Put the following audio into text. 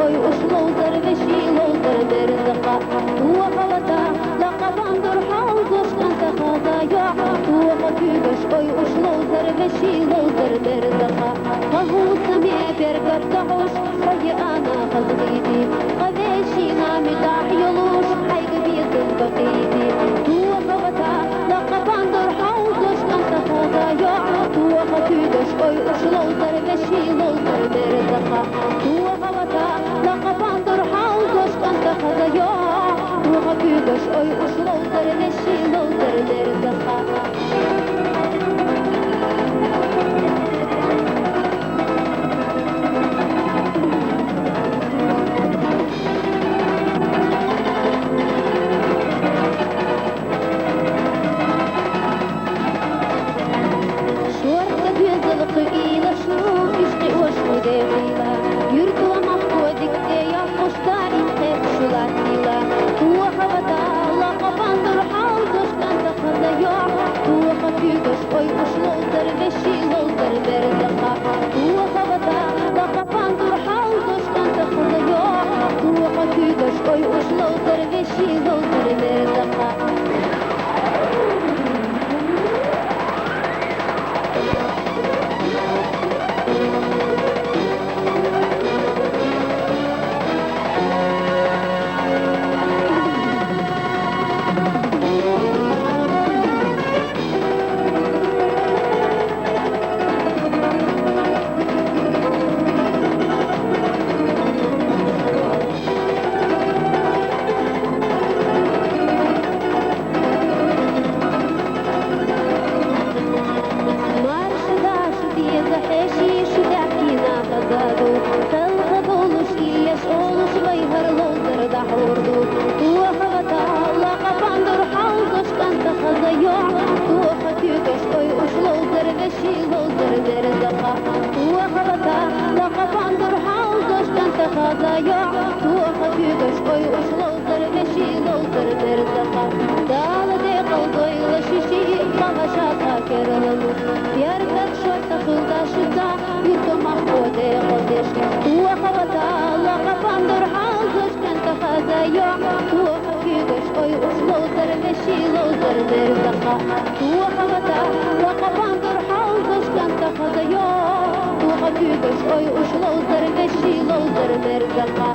oy uslowdır ve şilowdır derzaqa tuwaqawata laqabandır hawdosh anta qadaya tuwaqatüdosh oy uslowdır ve şilowdır derzaqa qahu sami bergatahosh ay ana qazgidi qadeeshina midah yolush haygabiyadın baqidi tuwaqawata laqabandır hawdosh anta qadaya tuwaqatüdosh oy uslowdır ve şilowdır derzaqa tuwaqawata laqabandır hawdosh anta qadaya tuwaqatüdosh oy uslowdır ve şilowdır derzaqa oy uslowdır ve şilowdır derzaqa oy uslowdır ve şilowdır derzaqa